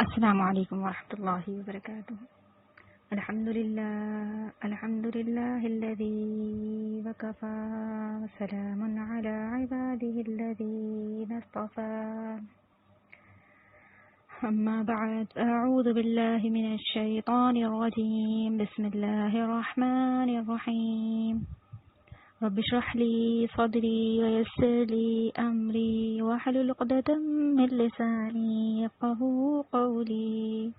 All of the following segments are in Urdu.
السلام علیکم ورحمۃ اللہ وبرکاتہ۔ الحمد للہ الذی وکفی وسلام علی عباده الذین اصطفی، اما بعد اعوذ باللہ من الشیطان الرجیم، بسم اللہ الرحمن الرحیم۔ رب اشرح لي صدري ويسر لي أمري واحلل عقدة من لساني يفقهوا قولي،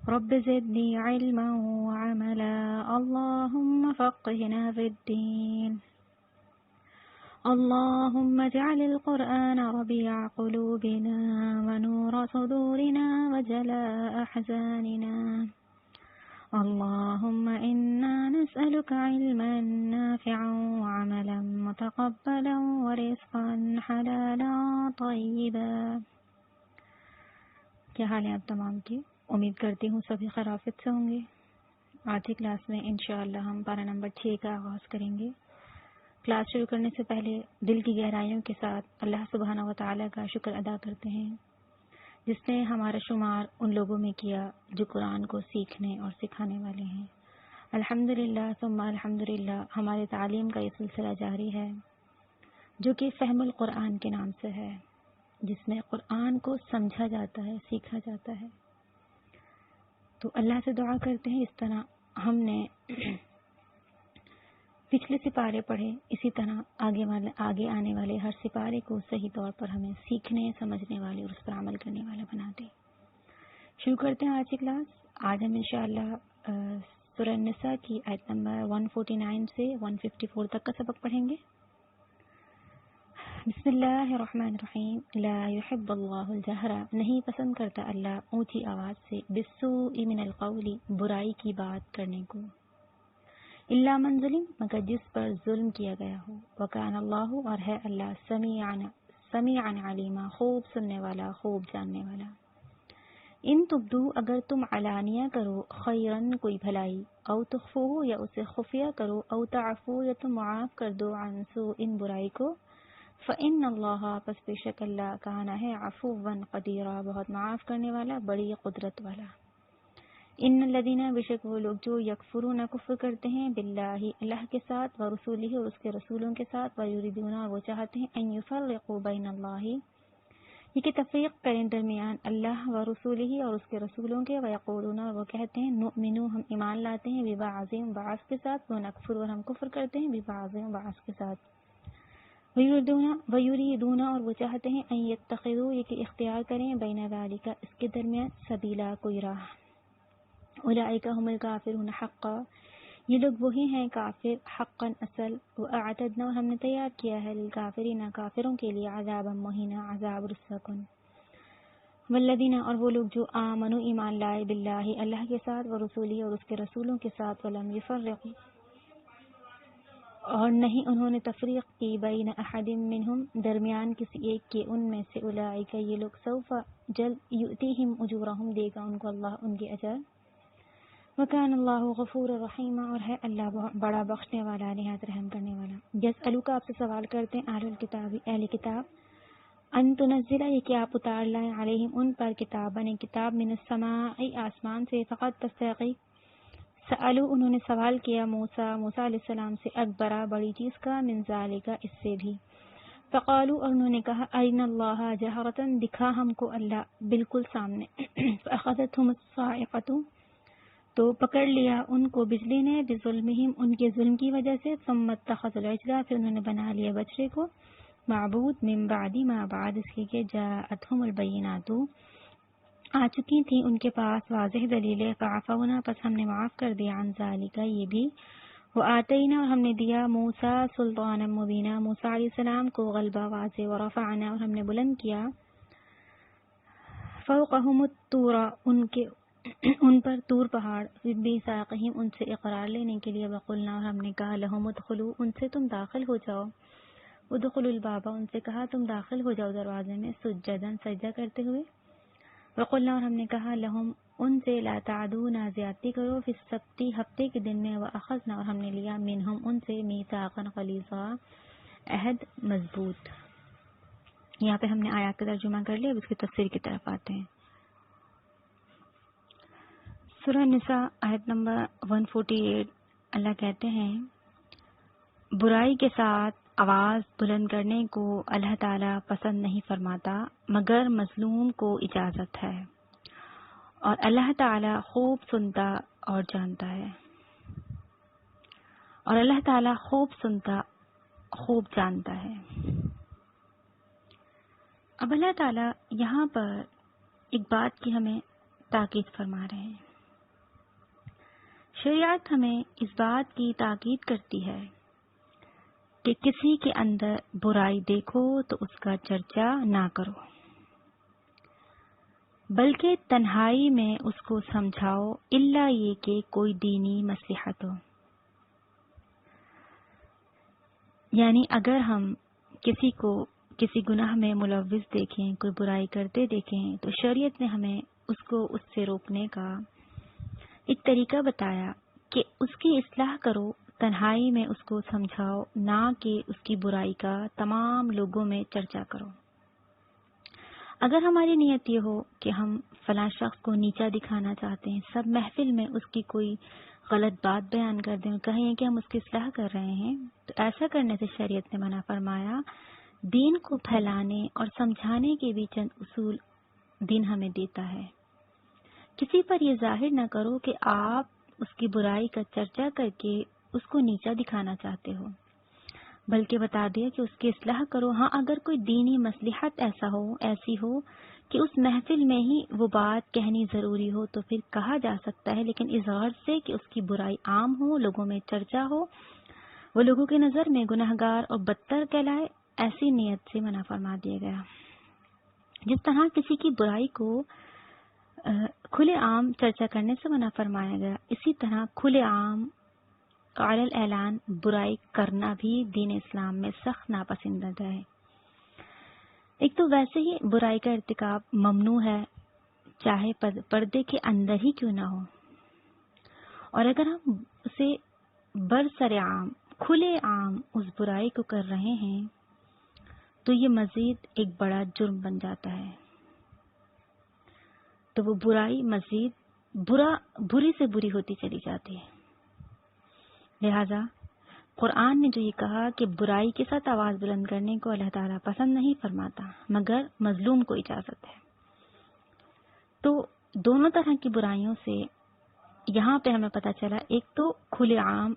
رب زدني علما وعملا، اللهم فقهنا في الدين، اللهم اجعل القرآن ربيع قلوبنا ونور صدورنا وجلاء أحزاننا، اللهم إنا نسألك علما نافعا وعملا متقبلا ورزقا حلالا طيبا۔ کیا حال ہے آپ تمام کی؟ امید کرتی ہوں سبھی خیریت سے ہوں گے۔ آج کی کلاس میں انشاءاللہ ہم پارہ نمبر 6 کا آغاز کریں گے۔ کلاس شروع کرنے سے پہلے دل کی گہرائیوں کے ساتھ اللہ سبحانہ و تعالیٰ کا شکر ادا کرتے ہیں جس نے ہمارا شمار ان لوگوں میں کیا جو قرآن کو سیکھنے اور سکھانے والے ہیں۔ الحمدللہ ثم الحمدللہ، ہماری تعلیم کا یہ سلسلہ جاری ہے جو کہ فہم القرآن کے نام سے ہے، جس میں قرآن کو سمجھا جاتا ہے، سیکھا جاتا ہے۔ تو اللہ سے دعا کرتے ہیں اس طرح ہم نے پچھلے سپارے پڑھے، اسی طرح آگے آنے والے ہر سپارے کو صحیح طور پر ہمیں سیکھنے، سمجھنے والے اور اس پر عمل کرنے والا بنا دے۔ شروع کرتے ہیں آج کی کلاس۔ آج ہم انشاءاللہ سورہ النساء کی آیت نمبر 149 سے 154 تک کا سبق پڑھیں گے۔ بسم اللہ الرحمن الرحیم۔ لا يحب اللہ الجہر، نہیں پسند کرتا اللہ اونچی آواز سے، بالسوء من القول، برائی کی بات کرنے کو، الا من ظلم، مگر جس پر ظلم کیا گیا ہو، وکان اللہ، اور ہے اللہ سمیعا علیما، خوب سننے والا، خوب جاننے والا۔ ان تبدو، اگر تم علانیہ کرو، خیرن کوئی بھلائی، او تخفو، یا اسے خفیہ کرو، او تعفو، یا تم معاف کر دو، عن سوء، ان برائی کو، فإن اللہ، پس بے شک اللہ، کانا ہے، عفوا قدیرا، بہت معاف کرنے والا، بڑی قدرت والا۔ ان الذین، بے شک وہ لوگ جو یکفرون، کفر کرتے ہیں، باللہ، اللہ کے ساتھ، ورسولہ، اور اس کے رسولوں کے ساتھ، ویریدون، اور وہ چاہتے ہیں، ان یفرقوا بین اللہ، یہ کہ تفریق کریں درمیان اللہ و رسولہ اور اس کے رسولوں کے، ویقولون، اور وہ کہتے ہیں، نؤمن، ہم ایمان لاتے ہیں، ببعض، بعض کے ساتھ، ونکفر، اور ہم کفر کرتے ہیں، ببعض، بعض کے ساتھ، ویریدون، اور وہ چاہتے ہیں، ان یتخذوا، یہ کہ اختیار کریں، بین ذالک، اس کے درمیان، سبیلا، کوئی راہ۔ اولئک هم الکافرون حقا، یہ لوگ وہی ہیں کافر حقا اصل، واعتدنا، اور ہم نے تیار کیا ہے، للکافرین، کافروں کے لیے، عذابا مہینا، عذاب رسوا کن۔ والذین، اور وہ لوگ جو آمنوا، ایمان لائے، باللہ، اللہ کے ساتھ، ورسولہ، اور اس کے رسولوں کے ساتھ، ولم یفرقوا، اور نہیں انہوں نے تفریق کی، بین احد منہم، درمیان کسی ایک کے، ان میں سے، اولئک، یہ لوگ، سوف، جلد، یؤتیہم اجورہم، دے گا ان کو اللہ ان کے اجر، وکان اللہ غفور الرحیم، اور ہے اللہ بڑا بخشنے والا، نہایت رحم کرنے والا۔ یسألوک، آپ سے سوال کرتے ہیں، اہل الکتاب، اہل کتاب، ان تنزل، یہ کہ آپ اتار لائیں، علیہم، ان پر، کتاباً، کتاب، من السماء، آسمان سے، فقط، تحقیق، سألو، انہوں نے سوال کیا، موسیٰ علیہ السلام سے، اکبرہ، بڑی چیز کا، من ذالک، اس سے بھی، فقالو، اور انہوں نے کہا، ارنا اللہ جہرتاً، دکھا ہم کو اللہ بالکل سامنے، فاخذتہم الصاعقۃ، تو پکڑ لیا ان کو بجلی نے، بظلمہم، ان کے ظلم کی وجہ سے، ثم اتخذوا العجل، پھر انہوں نے بنا لیا بچڑے کو، معبود، من بعد ما، بعد اس کے کہ جاءتہم البینات، آ چکی تھی ان کے پاس واضح دلیلیں، فعفونا، پس ہم نے معاف کر دیا، عن ذالک، یہ بھی، وآتینا، اور ہم نے دیا، موسیٰ سلطانا مبینا، موسیٰ علیہ السلام کو غلبہ واضح، ورفعنا، اور ہم نے بلند کیا، فوقہم الطور، ان پر طور پہاڑ، بمیثاقہم، ان سے اقرار لینے کے لیے، وقلنا، اور ہم نے کہا، لہم ادخلوا، ان سے تم داخل ہو جاؤ، ادخلوا الباب، ان سے کہا تم داخل ہو جاؤ دروازے میں، سجداً، سجدہ کرتے ہوئے، وقلنا، اور ہم نے کہا، لہم، ان سے، لا تعدوا، نہ زیادتی کرو، فی السبت، ہفتے کے دن میں، واخذنا، اور ہم نے لیا، منہم، ان سے، میثاقا غلیظا، عہد مضبوط۔ یہاں پہ ہم نے آیات کا ترجمہ کر لیا، اب اس کی تفسیر کی طرف آتے ہیں۔ سورہ نساء آیت نمبر 148 اللہ کہتے ہیں برائی کے ساتھ آواز بلند کرنے کو اللہ تعالیٰ پسند نہیں فرماتا مگر مظلوم کو اجازت ہے، اور اللہ تعالیٰ خوب سنتا اور جانتا ہے، اور اللہ تعالیٰ خوب سنتا خوب جانتا ہے۔ اب اللہ تعالیٰ یہاں پر ایک بات کی ہمیں تاکید فرما رہے ہیں۔ شریعت ہمیں اس بات کی تاکید کرتی ہے کہ کسی کے اندر برائی دیکھو تو اس کا چرچا نہ کرو، بلکہ تنہائی میں اس کو سمجھاؤ، الا یہ کہ کوئی دینی مصلحت ہو۔ یعنی اگر ہم کسی کو کسی گناہ میں ملوث دیکھیں، کوئی برائی کرتے دیکھیں، تو شریعت نے ہمیں اس کو اس سے روکنے کا ایک طریقہ بتایا کہ اس کی اصلاح کرو، تنہائی میں اس کو سمجھاؤ، نہ کہ اس کی برائی کا تمام لوگوں میں چرچا کرو۔ اگر ہماری نیت یہ ہو کہ ہم فلاں شخص کو نیچا دکھانا چاہتے ہیں، سب محفل میں اس کی کوئی غلط بات بیان کر دیں اور کہیں کہ ہم اس کی اصلاح کر رہے ہیں، تو ایسا کرنے سے شریعت نے منع فرمایا۔ دین کو پھیلانے اور سمجھانے کے بھی چند اصول دین ہمیں دیتا ہے۔ کسی پر یہ ظاہر نہ کرو کہ آپ اس کی برائی کا چرچا کر کے اس کو نیچا دکھانا چاہتے ہو، بلکہ بتا دیا کہ اس کی اصلاح کرو۔ ہاں اگر کوئی دینی مصلحت ایسی ہو کہ اس محفل میں ہی وہ بات کہنی ضروری ہو تو پھر کہا جا سکتا ہے، لیکن اس غرض سے کہ اس کی برائی عام ہو، لوگوں میں چرچا ہو، وہ لوگوں کی نظر میں گناہگار اور بدتر کہلائے، ایسی نیت سے منع فرما دیا گیا۔ جس طرح کسی کی برائی کو کھلے عام چرچا کرنے سے منع فرمایا گیا، اسی طرح کھلے عام علی الاعلان برائی کرنا بھی دین اسلام میں سخت ناپسندیدہ ہے۔ ایک تو ویسے ہی برائی کا ارتکاب ممنوع ہے، چاہے پردے کے اندر ہی کیوں نہ ہو، اور اگر ہم اسے برسر عام کھلے عام اس برائی کو کر رہے ہیں تو یہ مزید ایک بڑا جرم بن جاتا ہے، تو وہ برائی مزید بری سے بری ہوتی چلی جاتی ہے۔ لہذا قرآن نے جو یہ کہا کہ برائی کے ساتھ آواز بلند کرنے کو اللہ تعالیٰ پسند نہیں فرماتا مگر مظلوم کو اجازت ہے، تو دونوں طرح کی برائیوں سے یہاں پہ ہمیں پتہ چلا، ایک تو کھلے عام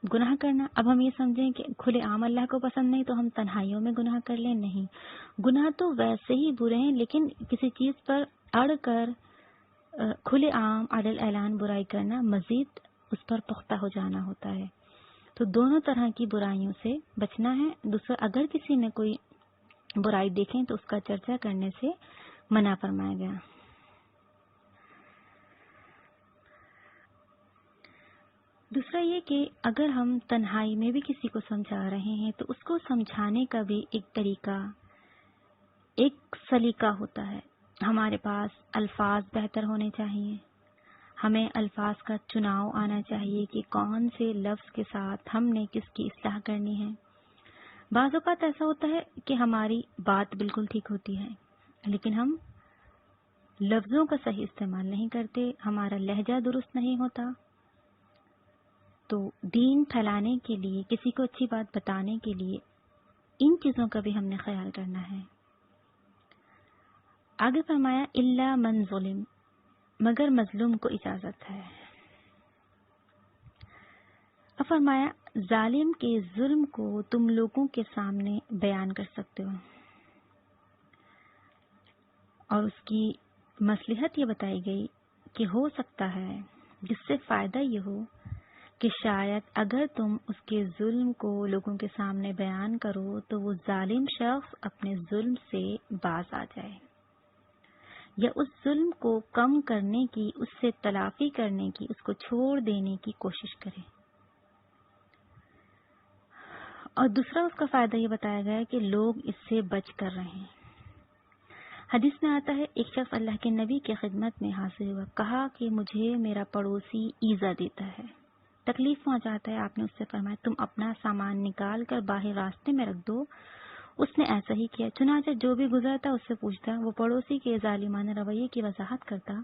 گناہ کرنا۔ اب ہم یہ سمجھیں کہ کھلے عام اللہ کو پسند نہیں تو ہم تنہائیوں میں گناہ کر لیں، نہیں، گناہ تو ویسے ہی برے ہیں، لیکن کسی چیز پر اڑ کر کھلے عام علی الاعلان برائی کرنا مزید اس پر پختہ ہو جانا ہوتا ہے۔ تو دونوں طرح کی برائیوں سے بچنا ہے۔ دوسرا، اگر کسی نے کوئی برائی دیکھیں تو اس کا چرچا کرنے سے منع فرمایا گیا۔ دوسرا یہ کہ اگر ہم تنہائی میں بھی کسی کو سمجھا رہے ہیں تو اس کو سمجھانے کا بھی ایک طریقہ، ایک سلیقہ ہوتا ہے۔ ہمارے پاس الفاظ بہتر ہونے چاہیے، ہمیں الفاظ کا چناؤ آنا چاہیے کہ کون سے لفظ کے ساتھ ہم نے کس کی اصلاح کرنی ہے۔ بعض اوقات ایسا ہوتا ہے کہ ہماری بات بالکل ٹھیک ہوتی ہے لیکن ہم لفظوں کا صحیح استعمال نہیں کرتے، ہمارا لہجہ درست نہیں ہوتا۔ تو دین پھیلانے کے لیے، کسی کو اچھی بات بتانے کے لیے ان چیزوں کا بھی ہم نے خیال کرنا ہے۔ آگے فرمایا الا من ظلم، مگر مظلوم کو اجازت ہے۔ اب فرمایا ظالم کے ظلم کو تم لوگوں کے سامنے بیان کر سکتے ہو، اور اس کی مصلحت یہ بتائی گئی کہ ہو سکتا ہے جس سے فائدہ یہ ہو کہ شاید اگر تم اس کے ظلم کو لوگوں کے سامنے بیان کرو تو وہ ظالم شخص اپنے ظلم سے باز آ جائے، یا اس ظلم کو کم کرنے کی، اس سے تلافی کرنے کی، اس کو چھوڑ دینے کی کوشش کرے۔ اور دوسرا اس کا فائدہ یہ بتایا گیا ہے کہ لوگ اس سے بچ کر رہیں۔ حدیث میں آتا ہے ایک شخص اللہ کے نبی کی خدمت میں حاضر ہوا، کہا کہ مجھے میرا پڑوسی ایذا دیتا ہے، تکلیف پہنچاتا ہے۔ آپ نے اس سے فرمایا تم اپنا سامان نکال کر باہر راستے میں رکھ دو۔ اس نے ایسا ہی کیا، چنانچہ جو بھی گزرتا اس سے پوچھتا، وہ پڑوسی کے ظالمانہ رویے کی وضاحت کرتا،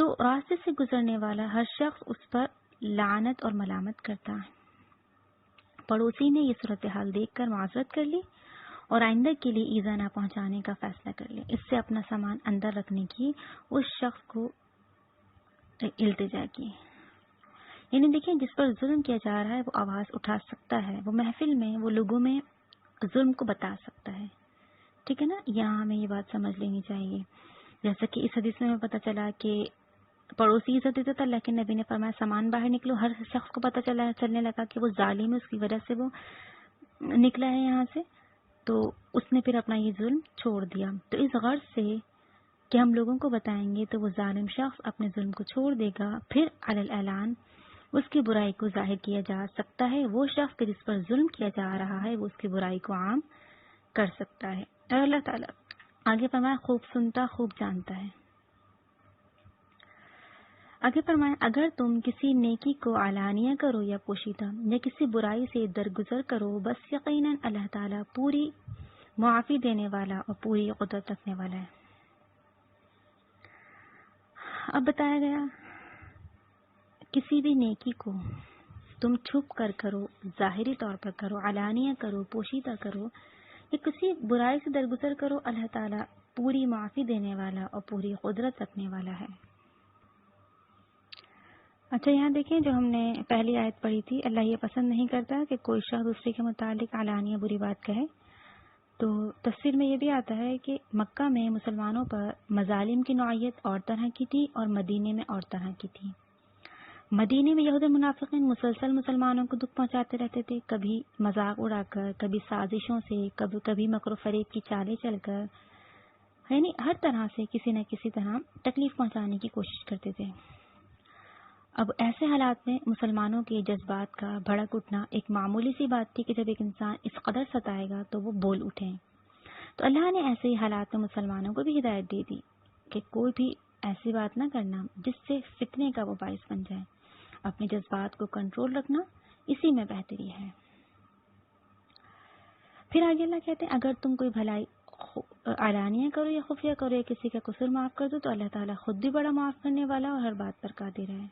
تو راستے سے گزرنے والا ہر شخص اس پر لعنت اور ملامت کرتا ہے۔ پڑوسی نے یہ صورتحال دیکھ کر معذرت کر لی اور آئندہ کے لیے ایذا نہ پہنچانے کا فیصلہ کر لیا۔ اس سے اپنا سامان اندر رکھنے کی اس شخص کو التجا کی۔ یعنی دیکھیں، جس پر ظلم کیا جا رہا ہے وہ آواز اٹھا سکتا ہے، وہ محفل میں، وہ لوگوں میں ظلم کو بتا سکتا ہے۔ ٹھیک ہے نا، یہاں ہمیں یہ بات سمجھ لینی چاہیے۔ جیسا کہ اس حدیث میں ہمیں پتہ چلا کہ پڑوسی عزت دیتا تھا، لیکن نبی نے فرمایا سامان باہر نکلو۔ ہر شخص کو پتہ چلنے لگا کہ وہ ظالم ہے، اس کی وجہ سے وہ نکلا ہے یہاں سے، تو اس نے پھر اپنا یہ ظلم چھوڑ دیا۔ تو اس غرض سے کہ ہم لوگوں کو بتائیں گے تو وہ ظالم شخص اپنے ظلم کو چھوڑ دے گا، پھر علی الاعلان اس کی برائی کو ظاہر کیا جا سکتا ہے۔ وہ شخص کہ جس پر ظلم کیا جا رہا ہے وہ اس کی برائی کو عام کر سکتا ہے۔ اور اللہ تعالیٰ آگے فرمایا خوب سنتا خوب جانتا ہے۔ آگے فرمایا اگر تم کسی نیکی کو علانیہ کرو یا پوشیدہ یا کسی برائی سے درگزر کرو، بس یقیناً اللہ تعالیٰ پوری معافی دینے والا اور پوری قدرت رکھنے والا ہے۔ اب بتایا گیا کسی بھی نیکی کو تم چھپ کر کرو، ظاہری طور پر کرو، علانیہ کرو، پوشیدہ کرو، یا کسی برائی سے درگزر کرو، اللہ تعالیٰ پوری معافی دینے والا اور پوری قدرت رکھنے والا ہے۔ اچھا، یہاں دیکھیں جو ہم نے پہلی آیت پڑھی تھی، اللہ یہ پسند نہیں کرتا کہ کوئی شخص دوسرے کے متعلق علانیہ بری بات کہے۔ تو تفسیر میں یہ بھی آتا ہے کہ مکہ میں مسلمانوں پر مظالم کی نوعیت اور طرح کی تھی اور مدینے میں اور طرح کی تھی۔ مدینے میں یہود منافقین مسلسل مسلمانوں کو دکھ پہنچاتے رہتے تھے، کبھی مذاق اڑا کر، کبھی سازشوں سے، کبھی مکر و فریب کی چالیں چل کر، یعنی ہر طرح سے کسی نہ کسی طرح تکلیف پہنچانے کی کوشش کرتے تھے۔ اب ایسے حالات میں مسلمانوں کے جذبات کا بھڑک اٹھنا ایک معمولی سی بات تھی کہ جب ایک انسان اس قدر ستائے گا تو وہ بول اٹھیں۔ تو اللہ نے ایسے ہی حالات میں مسلمانوں کو بھی ہدایت دے دی کہ کوئی بھی ایسی بات نہ کرنا جس سے فتنے کا وہ باعث بن جائے۔ اپنے جذبات کو کنٹرول رکھنا اسی میں بہتری ہے۔ پھر آگے اللہ کہتے ہیں اگر تم کوئی بھلائی علانیہ کرو یا خفیہ کرو یا کسی کا قصور معاف کر دو تو اللہ تعالیٰ خود بھی بڑا معاف کرنے والا اور ہر بات پر قادر ہے۔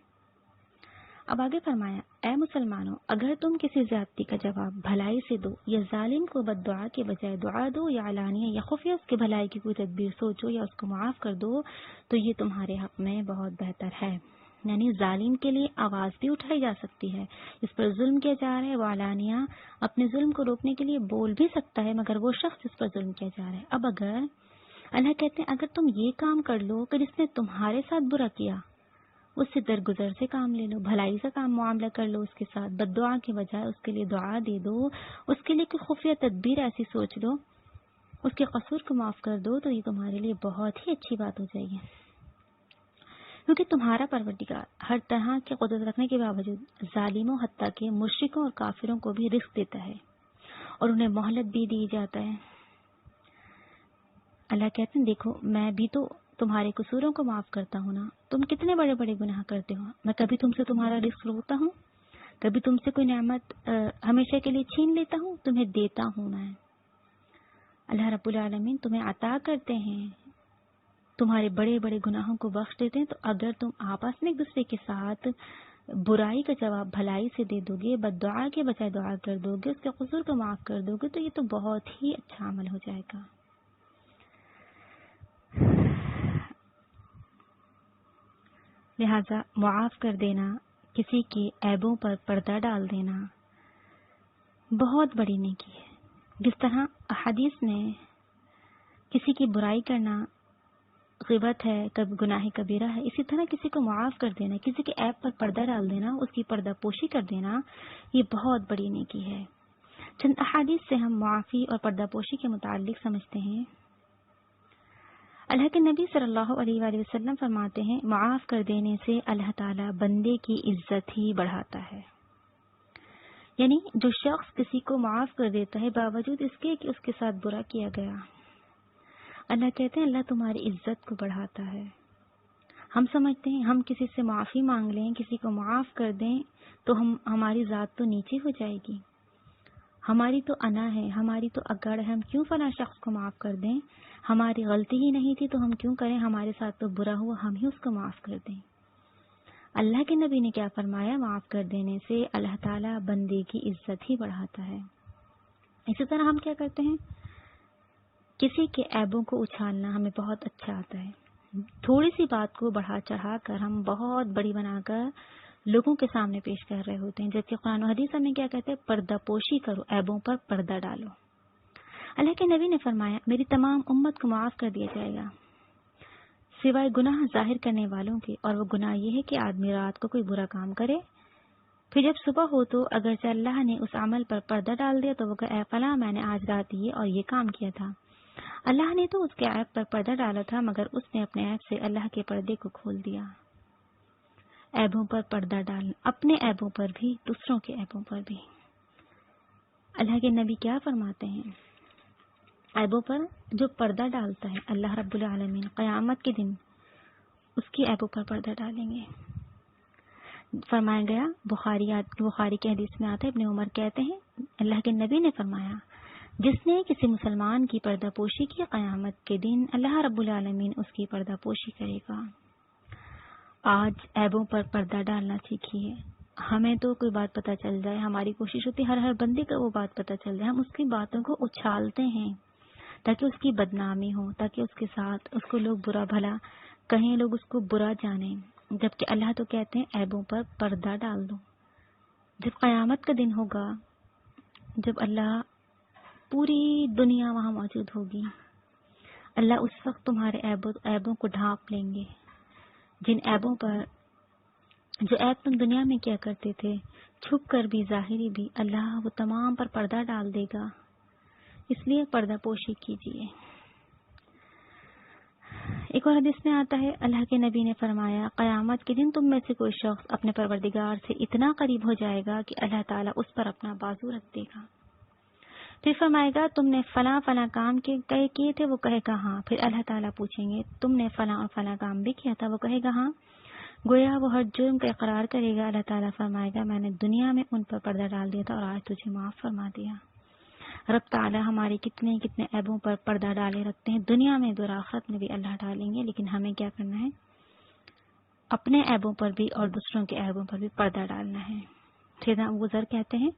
اب آگے فرمایا اے مسلمانوں، اگر تم کسی زیادتی کا جواب بھلائی سے دو یا ظالم کو بد دعا کے بجائے دعا دو یا علانیہ یا خفیہ اس کے بھلائی کی کوئی تدبیر سوچو یا اس کو معاف کر دو تو یہ تمہارے حق میں بہت بہتر ہے۔ یعنی ظالم کے لیے آواز بھی اٹھائی جا سکتی ہے، اس پر ظلم کیا جا رہا ہے وہ علانیہ اپنے ظلم کو روکنے کے لیے بول بھی سکتا ہے، مگر وہ شخص جس پر ظلم کیا جا رہا ہے۔ اب اگر اللہ کہتے ہیں اگر تم یہ کام کر لو کہ جس نے تمہارے ساتھ برا کیا اس سے درگزر سے کام لے لو، بھلائی سے کام معاملہ کر لو اس کے ساتھ، بد دعا کے بجائے اس کے لیے دعا دے دو، اس کے لیے کوئی خفیہ تدبیر ایسی سوچ لو، اس کے قصور کو معاف کر دو تو یہ تمہارے لیے بہت ہی اچھی بات ہو جائے گی، کیونکہ تمہارا پروردگار ہر طرح کی قدرت رکھنے کے باوجود ظالموں حتیٰ کہ مشرکوں اور کافروں کو بھی رزق دیتا ہے اور انہیں مہلت بھی دی جاتا ہے۔ اللہ کہتے ہیں دیکھو میں بھی تو تمہارے قصوروں کو معاف کرتا ہوں نا، تم کتنے بڑے بڑے گناہ کرتے ہو، میں کبھی تم سے تمہارا رزق روکتا ہوں، کبھی تم سے کوئی نعمت ہمیشہ کے لیے چھین لیتا ہوں، تمہیں دیتا ہوں میں۔ اللہ رب العالمین تمہیں عطا کرتے ہیں، تمہارے بڑے بڑے گناہوں کو بخش دیتے ہیں۔ تو اگر تم آپس میں ایک دوسرے کے ساتھ برائی کا جواب بھلائی سے دے دو گے، بد دعا کے بجائے دعا کر دو گے، اس کے قصور کو معاف کر دو گے تو یہ تو بہت ہی اچھا عمل ہو جائے گا۔ لہذا معاف کر دینا، کسی کے عیبوں پر پردہ ڈال دینا بہت بڑی نیکی ہے۔ جس طرح حدیث میں کسی کی برائی کرنا غیبت ہے، کبھی گناہ کبیرہ ہے، اسی طرح کسی کو معاف کر دینا، کسی کے عیب پر پردہ ڈال دینا، اس کی پردہ پوشی کر دینا، یہ بہت بڑی نیکی ہے۔ چند احادیث سے ہم معافی اور پردہ پوشی کے متعلق سمجھتے ہیں۔ اللہ کے نبی صلی اللہ علیہ وآلہ وسلم فرماتے ہیں معاف کر دینے سے اللہ تعالیٰ بندے کی عزت ہی بڑھاتا ہے۔ یعنی جو شخص کسی کو معاف کر دیتا ہے باوجود اس کے کہ اس کے ساتھ برا کیا گیا، اللہ کہتے ہیں اللہ تمہاری عزت کو بڑھاتا ہے۔ ہم سمجھتے ہیں ہم کسی سے معافی مانگ لیں، کسی کو معاف کر دیں تو ہماری ذات تو نیچے ہو جائے گی، ہماری تو انا ہے، ہماری تو اکڑ ہے، ہم کیوں فلاں شخص کو معاف کر دیں، ہماری غلطی ہی نہیں تھی تو ہم کیوں کریں، ہمارے ساتھ تو برا ہوا، ہم ہی اس کو معاف کر دیں۔ اللہ کے نبی نے کیا فرمایا، معاف کر دینے سے اللہ تعالیٰ بندے کی عزت ہی بڑھاتا ہے۔ اسی طرح ہم کیا کرتے ہیں، کسی کے عیبوں کو اچھالنا ہمیں بہت اچھا آتا ہے۔ تھوڑی سی بات کو بڑھا چڑھا کر ہم بہت بڑی بنا کر لوگوں کے سامنے پیش کر رہے ہوتے ہیں، جبکہ قرآن و حدیث ہمیں کیا کہتے ہیں، پردہ پوشی کرو، عیبوں پر پردہ ڈالو۔ اللہ کے نبی نے فرمایا میری تمام امت کو معاف کر دیا جائے گا سوائے گناہ ظاہر کرنے والوں کے، اور وہ گناہ یہ ہے کہ آدمی رات کو کوئی برا کام کرے، پھر جب صبح ہو تو اگرچہ اللہ نے اس عمل پر پردہ ڈال دیا تو وہ کہے اے فلاں میں نے آج رات یہ اور یہ کام کیا تھا، اللہ نے تو اس کے عیب پر پردہ ڈالا تھا مگر اس نے اپنے عیب سے اللہ کے پردے کو کھول دیا۔ عیبوں پر پردہ ڈالنا، اپنے عیبوں پر بھی، دوسروں کے عیبوں پر بھی۔ اللہ کے نبی کیا فرماتے ہیں، عیبوں پر جو پردہ ڈالتا ہے اللہ رب العالمین قیامت کے دن اس کی عیبوں پر پردہ ڈالیں گے۔ فرمایا گیا بخاری کے حدیث میں آتا ہے، ابن عمر کہتے ہیں اللہ کے نبی نے فرمایا جس نے کسی مسلمان کی پردہ پوشی کی قیامت کے دن اللہ رب العالمین اس کی پردہ پوشی کرے گا۔ آج عیبوں پر پردہ ڈالنا سیکھیے۔ ہمیں تو کوئی بات پتہ چل جائے، ہماری کوشش ہوتی ہے ہر بندے کو وہ بات پتہ چل جائے، ہم اس کی باتوں کو اچھالتے ہیں تاکہ اس کی بدنامی ہو، تاکہ اس کے ساتھ اس کو لوگ برا بھلا کہیں، لوگ اس کو برا جانیں، جبکہ اللہ تو کہتے ہیں عیبوں پر پردہ ڈال دو۔ جب قیامت کا دن ہوگا، جب اللہ پوری دنیا وہاں موجود ہوگی، اللہ اس وقت تمہارے عیبوں کو ڈھانپ لیں گے، جن عیبوں پر جو عیب تم دنیا میں کیا کرتے تھے، چھپ کر بھی ظاہری بھی، اللہ وہ تمام پر پردہ ڈال دے گا۔ اس لیے پردہ پوشی کیجیے۔ ایک اور حدیث میں آتا ہے اللہ کے نبی نے فرمایا قیامت کے دن تم میں سے کوئی شخص اپنے پروردگار سے اتنا قریب ہو جائے گا کہ اللہ تعالیٰ اس پر اپنا بازو رکھ دے گا، پھر فرمائے گا تم نے فلاں فلاں کام کیے تھے، وہ کہے گا ہاں، پھر اللہ تعالیٰ پوچھیں گے تم نے فلاں اور فلاں کام بھی کیا تھا، وہ کہے گا ہاں، گویا وہ ہر جرم کا اقرار کرے گا۔ اللہ تعالیٰ فرمائے گا میں نے دنیا میں ان پر پردہ ڈال دیا تھا اور آج تجھے معاف فرما دیا۔ رب تعالیٰ ہمارے کتنے کتنے عیبوں پر پردہ ڈالے رکھتے ہیں، دنیا میں بھی اور آخرت میں بھی اللہ ڈالیں گے، لیکن ہمیں کیا کرنا ہے، اپنے عیبوں پر بھی اور دوسروں کے عیبوں پر بھی پردہ ڈالنا ہے۔ سیدنا ابو ذر کہتے ہیں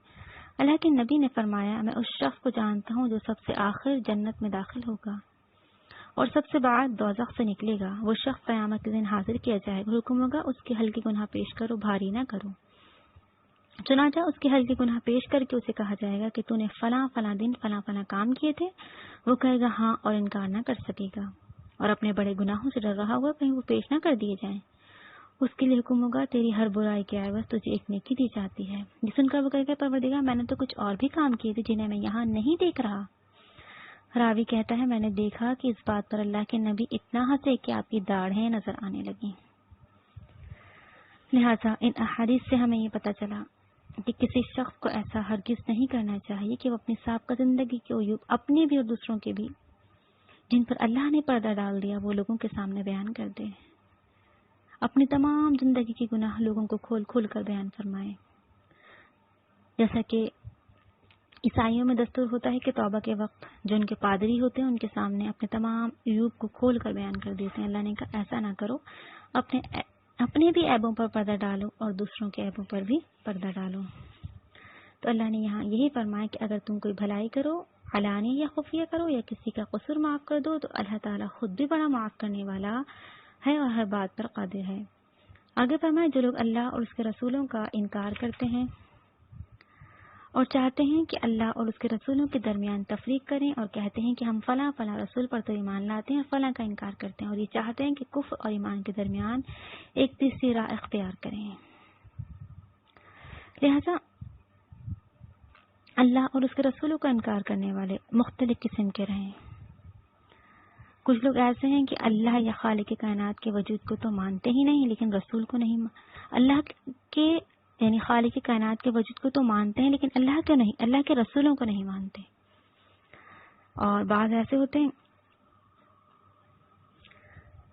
اللہ کے نبی نے فرمایا میں اس شخص کو جانتا ہوں جو سب سے آخر جنت میں داخل ہوگا اور سب سے بعد دوزخ سے نکلے گا۔ وہ شخص قیامت کے دن حاضر کیا جائے گا، حکم ہوگا اس کے ہلکے گناہ پیش کرو، بھاری نہ کرو۔ چنانچہ اس کے ہلکے گناہ پیش کر کے اسے کہا جائے گا کہ تو نے فلاں فلاں دن فلاں فلاں کام کیے تھے، وہ کہے گا ہاں اور انکار نہ کر سکے گا، اور اپنے بڑے گناہوں سے ڈر رہا ہوگا کہیں وہ پیش نہ کر دیے جائیں۔ اس کے لیے حکم ہوگا تیری ہر برائی کے عوض تجھے ایک نیکی دی جاتی ہے۔ یہ سن کر وہ کہے گا پروردگار میں نے تو کچھ اور بھی کام کیے تھے جنہیں میں یہاں نہیں دیکھ رہا۔ راوی کہتا ہے میں نے دیکھا کہ اس بات پر اللہ کے نبی اتنا ہنسے کہ آپ کی داڑھیں نظر آنے لگیں۔ لہٰذا ان احادیث سے ہمیں یہ پتہ چلا کہ کسی شخص کو ایسا ہرگز نہیں کرنا چاہیے کہ وہ اپنی سابقہ زندگی کے عیوب اپنے بھی اور دوسروں کے بھی جن پر اللہ نے پردہ ڈال دیا وہ لوگوں کے سامنے بیان کر دے، اپنی تمام زندگی کے گناہ لوگوں کو کھول کھول کر بیان فرمائے۔ جیسا کہ عیسائیوں میں دستور ہوتا ہے کہ توبہ کے وقت جو ان کے پادری ہوتے ہیں ان کے سامنے اپنے تمام عیوب کو کھول کر بیان کر دیتے ہیں۔ اللہ نے کہا ایسا نہ کرو، اپنے بھی عیبوں پر پردہ ڈالو اور دوسروں کے عیبوں پر بھی پردہ ڈالو۔ تو اللہ نے یہاں یہی فرمایا کہ اگر تم کوئی بھلائی کرو، علانی یا خفیہ کرو، یا کسی کا قصور معاف کر دو، تو اللہ تعالیٰ خود بھی بڑا معاف کرنے والا ہے اور ہر بات پر قادر ہے۔ آگے فرمایا جو لوگ اللہ اور اس کے رسولوں کا انکار کرتے ہیں اور چاہتے ہیں کہ اللہ اور اس کے رسولوں کے درمیان تفریق کریں اور کہتے ہیں کہ ہم فلاں فلاں رسول پر تو ایمان لاتے ہیں اور فلاں کا انکار کرتے ہیں، اور یہ چاہتے ہیں کہ کفر اور ایمان کے درمیان ایک تیسری راہ اختیار کریں، لہذا اللہ اور اس کے رسولوں کا انکار کرنے والے مختلف قسم کے رہیں۔ کچھ لوگ ایسے ہیں کہ اللہ یا خالق کائنات کے وجود کو تو مانتے ہی نہیں لیکن رسول کو نہیں، اللہ کے یعنی خالق کائنات کے وجود کو تو مانتے ہیں لیکن اللہ کو نہیں، اللہ کے رسولوں کو نہیں مانتے۔ اور بعض ایسے ہوتے ہیں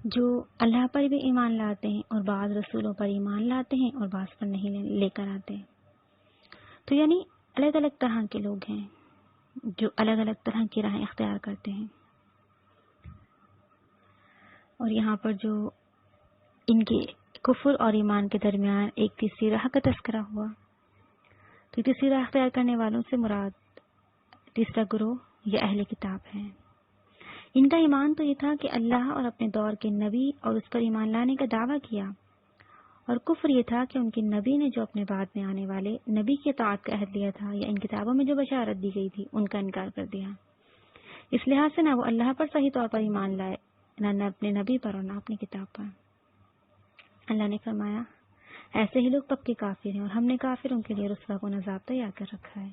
جو اللہ پر بھی ایمان لاتے ہیں اور بعض رسولوں پر ایمان لاتے ہیں اور بعض پر نہیں لے کر آتے۔ تو یعنی الگ الگ طرح کے لوگ ہیں جو الگ الگ طرح کی راہیں اختیار کرتے ہیں۔ اور یہاں پر جو ان کے کفر اور ایمان کے درمیان ایک تیسری راہ کا تذکرہ ہوا، تو تیسری راہ اختیار کرنے والوں سے مراد تیسرا گروہ یا اہل کتاب ہیں۔ ان کا ایمان تو یہ تھا کہ اللہ اور اپنے دور کے نبی اور اس پر ایمان لانے کا دعویٰ کیا، اور کفر یہ تھا کہ ان کے نبی نے جو اپنے بعد میں آنے والے نبی کی اطاعت کا عہد لیا تھا یا ان کتابوں میں جو بشارت دی گئی تھی ان کا انکار کر دیا۔ اس لحاظ سے نہ وہ اللہ پر صحیح طور پر ایمان لائے، نہ اپنے نبی پر اور نہ اپنی کتاب پر۔ اللہ نے فرمایا ایسے ہی لوگ پکے کافر ہیں، اور ہم نے کافروں کے لیے رسوا کن عذاب تیار کر رکھا ہے۔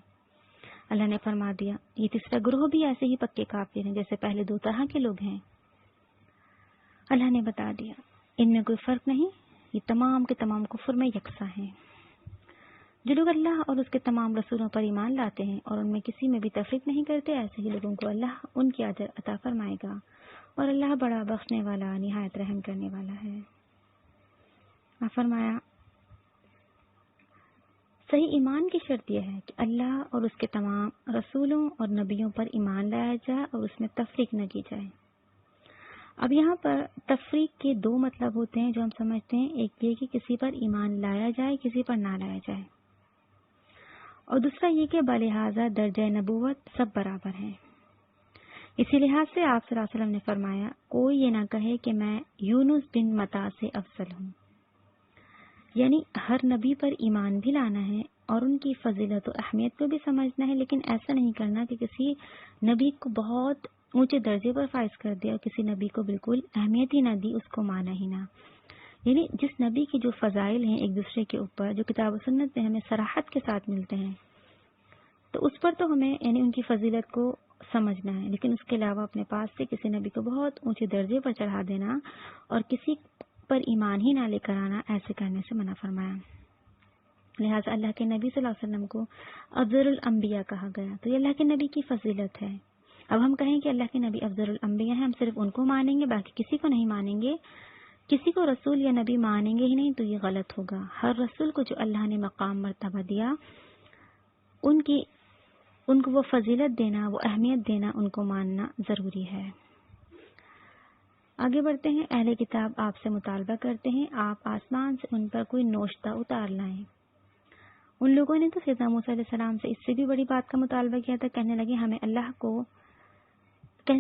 اللہ نے فرما دیا یہ تیسرا گروہ بھی ایسے ہی پکے کافر ہیں جیسے پہلے دو طرح کے لوگ ہیں۔ اللہ نے بتا دیا ان میں کوئی فرق نہیں، یہ تمام کے تمام کفر میں یکساں ہیں۔ جو لوگ اللہ اور اس کے تمام رسولوں پر ایمان لاتے ہیں اور ان میں کسی میں بھی تفریق نہیں کرتے، ایسے ہی لوگوں کو اللہ ان کی اجر عطا فرمائے گا، اور اللہ بڑا بخشنے والا نہایت رحم کرنے والا ہے۔ فرمایا صحیح ایمان کی شرط یہ ہے کہ اللہ اور اس کے تمام رسولوں اور نبیوں پر ایمان لایا جائے اور اس میں تفریق نہ کی جائے۔ اب یہاں پر تفریق کے دو مطلب ہوتے ہیں جو ہم سمجھتے ہیں، ایک یہ کہ کسی پر ایمان لایا جائے، کسی پر نہ لایا جائے، اور دوسرا یہ کہ بلحاظہ درجہ نبوت سب برابر ہیں۔ اسی لحاظ سے آپ صلی اللہ علیہ وسلم نے فرمایا کوئی یہ نہ کہے کہ میں یونس بن متا سے افضل ہوں، یعنی ہر نبی پر ایمان بھی لانا ہے اور ان کی فضیلت و اہمیت کو بھی سمجھنا ہے، لیکن ایسا نہیں کرنا کہ کسی نبی کو بہت اونچے درجے پر فائز کر دیا اور کسی نبی کو بالکل اہمیت ہی نہ دی، اس کو مانا ہی نہ۔ یعنی جس نبی کی جو فضائل ہیں ایک دوسرے کے اوپر، جو کتاب و سنت میں ہمیں صراحت کے ساتھ ملتے ہیں، تو اس پر تو ہمیں یعنی ان کی فضیلت کو سمجھنا ہے، لیکن اس کے علاوہ اپنے پاس سے کسی نبی کو بہت اونچے درجے پر چڑھا دینا اور کسی پر ایمان ہی نہ لے کر آنا، ایسے کرنے سے منع فرمایا۔ لہٰذا اللہ کے نبی صلی اللہ علیہ وسلم کو افضل الانبیاء کہا گیا، تو یہ اللہ کے نبی کی فضیلت ہے۔ اب ہم کہیں کہ اللہ کے نبی افضل الانبیاء ہیں، ہم صرف ان کو مانیں گے، باقی کسی کو نہیں مانیں گے، کسی کو رسول یا نبی مانیں گے ہی نہیں، تو یہ غلط ہوگا۔ ہر رسول کو جو اللہ نے مقام مرتبہ دیا، ان کو وہ فضیلت دینا، وہ اہمیت دینا، ان کو ماننا ضروری ہے۔ آگے بڑھتے ہیں۔ اہل کتاب آپ سے مطالبہ کرتے ہیں آپ آسمان سے ان پر کوئی نوشتہ اتار لائیں۔ ان لوگوں نے تو سیدنا موسیٰ علیہ السلام سے اس سے بھی بڑی بات کا مطالبہ کیا تھا، کہنے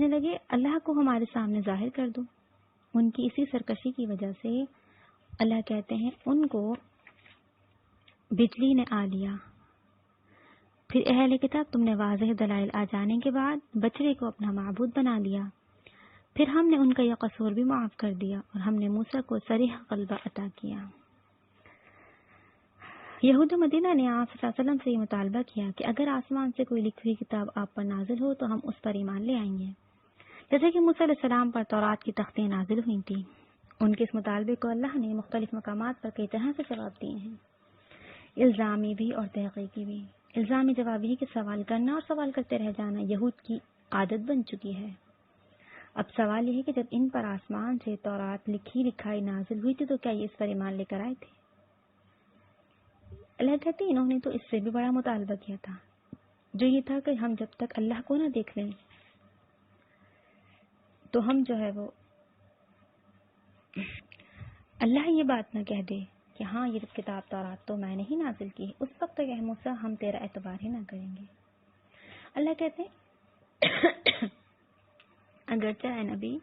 لگے اللہ کو ہمارے سامنے ظاہر کر دو۔ ان کی اسی سرکشی کی وجہ سے اللہ کہتے ہیں ان کو بجلی نے آ لیا۔ پھر اہل کتاب تم نے واضح دلائل آ جانے کے بعد بچڑے کو اپنا معبود بنا لیا، پھر ہم نے ان کا یہ قصور بھی معاف کر دیا اور ہم نے موسیٰ کو صریح غلبہ عطا کیا۔ یہود مدینہ نے آپ صلی اللہ علیہ وسلم سے یہ مطالبہ کیا کہ اگر آسمان سے کوئی لکھی ہوئی کتاب آپ پر نازل ہو تو ہم اس پر ایمان لے آئیں گے، جیسے کہ موسیٰ علیہ السلام پر تورات کی تختیں نازل ہوئی تھیں۔ ان کے اس مطالبے کو اللہ نے مختلف مقامات پر کئی طرح سے جواب دیے ہیں، الزامی بھی اور تحقیقی بھی۔ الزامی جواب یہ کہ سوال کرنا اور سوال کرتے رہ جانا یہود کی عادت بن چکی ہے۔ اب سوال یہ ہے کہ جب ان پر آسمان سے تورات لکھائی نازل ہوئی تھی تو کیا یہ اس پر ایمان لے کر آئے تھے؟ اللہ کہتے ہیں انہوں نے تو اس سے بھی بڑا مطالبہ کیا تھا، جو یہ تھا کہ ہم جب تک اللہ کو نہ دیکھ لیں تو ہم جو ہے وہ اللہ یہ بات نہ کہہ دے کہ ہاں یہ کتاب تورات تو میں نے ہی نازل کی ہے، اس وقت تک اے موسیٰ ہم تیرا اعتبار ہی نہ کریں گے۔ اللہ کہتے ہیں اگرچہ اے نبی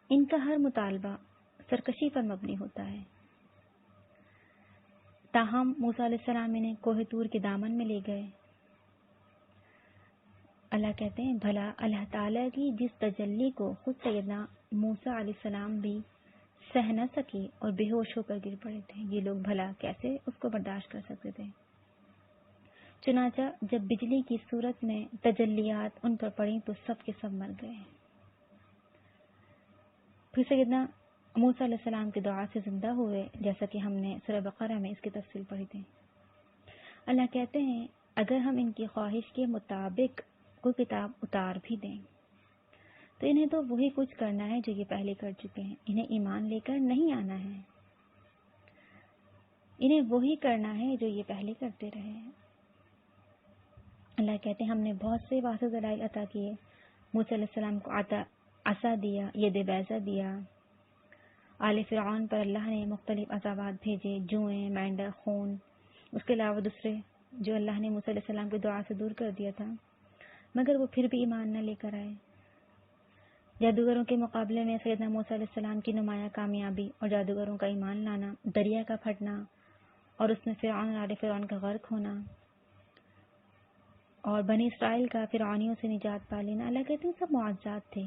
ان کا ہر مطالبہ سرکشی پر مبنی ہوتا ہے، تاہم موسیٰ علیہ السلام انہیں کوہ طور کے دامن میں لے گئے۔ اللہ کہتے ہیں بھلا اللہ تعالیٰ کی جس تجلی کو خود سیدنا موسیٰ علیہ السلام بھی سہ نہ سکے اور بے ہوش ہو کر گر پڑے تھے، یہ لوگ بھلا کیسے اس کو برداشت کر سکتے تھے؟ چنانچہ جب بجلی کی صورت میں تجلیات ان پر پڑیں تو سب کے سب مر گئے۔ پھر سیدنا موسیٰ علیہ السلام کی دعا سے زندہ ہوئے، جیسا کہ ہم نے سورہ بقرہ میں اس کی تفصیل پڑھی تھی۔ اللہ کہتے ہیں اگر ہم ان کی خواہش کے مطابق کوئی کتاب اتار بھی دیں تو انہیں تو وہی کچھ کرنا ہے جو یہ پہلے کر چکے ہیں، انہیں ایمان لے کر نہیں آنا ہے، انہیں وہی کرنا ہے جو یہ پہلے کرتے رہے ہیں۔ اللہ کہتے ہیں ہم نے بہت سے واضح دلائل عطا کیے، موسیٰ علیہ السلام کو عصا دیا، ید بیضہ دیا. آل فرعون پر اللہ نے مختلف عذابات بھیجے، جوئیں، مینڈک، خون، اس کے علاوہ دوسرے جو اللہ نے موسیٰ علیہ السلام کی دعا سے دور کر دیا تھا، مگر وہ پھر بھی ایمان نہ لے کر آئے. جادوگروں کے مقابلے میں سیدنا موسیٰ علیہ السلام کی نمایاں کامیابی اور جادوگروں کا ایمان لانا، دریا کا پھٹنا اور اس میں فرعون اور آل فرعون کا غرق ہونا اور بنی اسرائیل کا فرعونیوں سے نجات پا لینا، اللہ کہتے ہیں سب معجزات تھے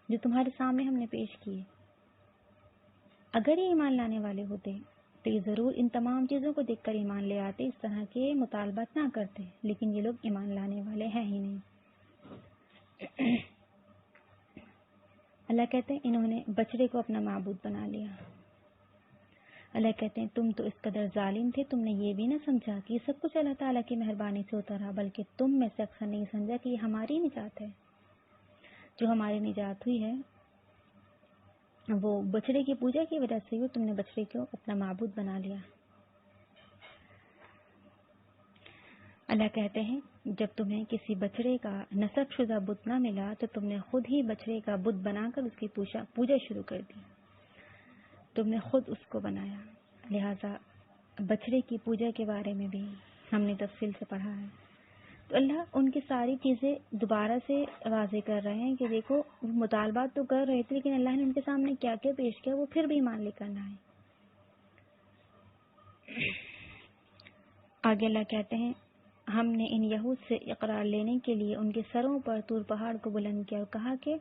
جو تمہارے سامنے ہم نے پیش کیے. اگر یہ ایمان لانے والے ہوتے تو یہ ضرور ان تمام چیزوں کو دیکھ کر ایمان لے آتے، اس طرح کے مطالبات نہ کرتے، لیکن یہ لوگ ایمان لانے والے ہیں ہی نہیں. اللہ کہتے ہیں انہوں نے بچڑے کو اپنا معبود بنا لیا. اللہ کہتے ہیں تم تو اس قدر ظالم تھے، تم نے یہ بھی نہ سمجھا کہ یہ سب کچھ اللہ تعالیٰ کی مہربانی سے ہوتا رہا، بلکہ تم میں سے اکثر نہیں سمجھا کہ یہ ہماری نجات ہے. جو ہماری نجات ہوئی ہے وہ بچڑے کی پوجا کی وجہ سے ہوئی، تم نے بچڑے کو اپنا معبود بنا لیا. اللہ کہتے ہیں جب تمہیں کسی بچڑے کا نسب شدہ بت نہ ملا تو تم نے خود ہی بچڑے کا بت بنا کر اس کی پوجا شروع کر دی. تم نے خود اس کو بنایا. لہٰذا بچڑے کی پوجا کے بارے میں بھی ہم نے تفصیل سے پڑھا ہے. تو اللہ ان کی ساری چیزیں دوبارہ سے واضح کر رہے ہیں کہ دیکھو مطالبات تو کر رہے تھے، لیکن اللہ نے ان کے سامنے کیا کیا پیش کیا، وہ پھر بھی ایمان لے کر نہ آئے. آگے اللہ کہتے ہیں ہم نے ان یہود سے اقرار لینے کے لیے ان کے سروں پر طور پہاڑ کو بلند کیا اور کہا کہ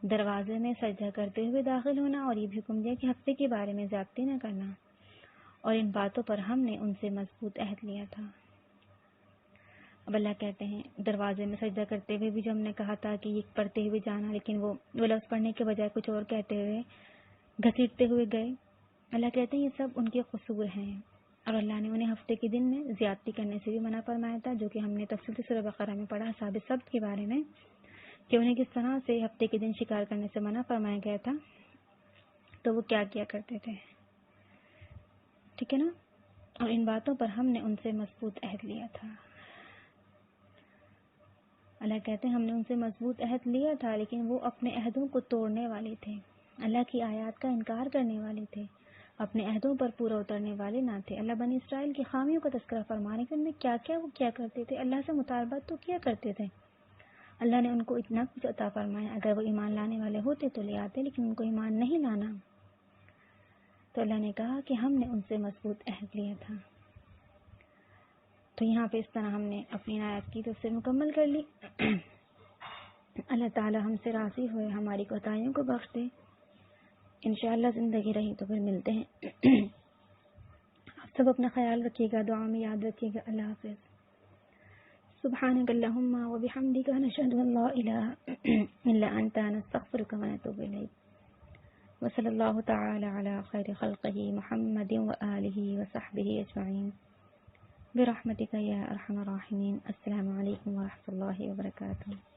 دروازے میں سجدہ کرتے ہوئے داخل ہونا، اور یہ بھی حکم دیا کہ ہفتے کے بارے میں زیادتی نہ کرنا. اور ان باتوں پر ہم نے ان سے مضبوط عہد لیا تھا. اب اللہ کہتے ہیں دروازے میں سجدہ کرتے ہوئے بھی جو ہم نے کہا تھا کہ یہ پڑھتے ہوئے جانا، لیکن وہ لفظ پڑھنے کے بجائے کچھ اور کہتے ہوئے گھسیٹتے ہوئے گئے. اللہ کہتے ہیں یہ سب ان کے قصور ہیں، اور اللہ نے انہیں ہفتے کے دن میں زیادتی کرنے سے بھی منع فرمایا تھا، جو کہ ہم نے تفصیل سے سورہ بقرہ میں پڑھا اصحاب السبت کے بارے میں کہ انہیں کس طرح سے ہفتے کے دن شکار کرنے سے منع فرمایا گیا تھا، تو وہ کیا کیا کرتے تھے. ٹھیک ہے نا. اور ان باتوں پر ہم نے ان سے مضبوط عہد لیا تھا. اللہ کہتے ہیں ہم نے ان سے مضبوط عہد لیا تھا، لیکن وہ اپنے عہدوں کو توڑنے والے تھے، اللہ کی آیات کا انکار کرنے والے تھے، اپنے عہدوں پر پورا اترنے والے نہ تھے. اللہ بنی اسرائیل کی خامیوں کا تذکرہ فرمانے کے اندر کیا کیا وہ کیا کرتے تھے. اللہ سے مطالبات تو کیا کرتے تھے. اللہ نے ان کو اتنا کچھ عطا فرمایا، اگر وہ ایمان لانے والے ہوتے تو لے آتے، لیکن ان کو ایمان نہیں لانا. تو اللہ نے کہا کہ ہم نے ان سے مضبوط عہد لیا تھا. تو یہاں پہ اس طرح ہم نے اپنی آیات کی تفسیر مکمل کر لی. اللہ تعالی ہم سے راضی ہوئے، ہماری کوتاہیوں کو بخش دے. انشاءاللہ زندگی رہی تو پھر ملتے ہیں. آپ سب اپنا خیال رکھیے گا، دعا میں یاد رکھیے گا. اللہ حافظ. سبحانک اللہم و بحمدک نشہد ان لا الہ الا انت نستغفرک و نتوب الیک. وصلی اللہ تعالی علی خیر خلقہ محمد و آلہ و صحبہ اجمعین برحمتک یا ارحم الراحمین. السلام علیکم و رحمۃ اللہ وبرکاتہ.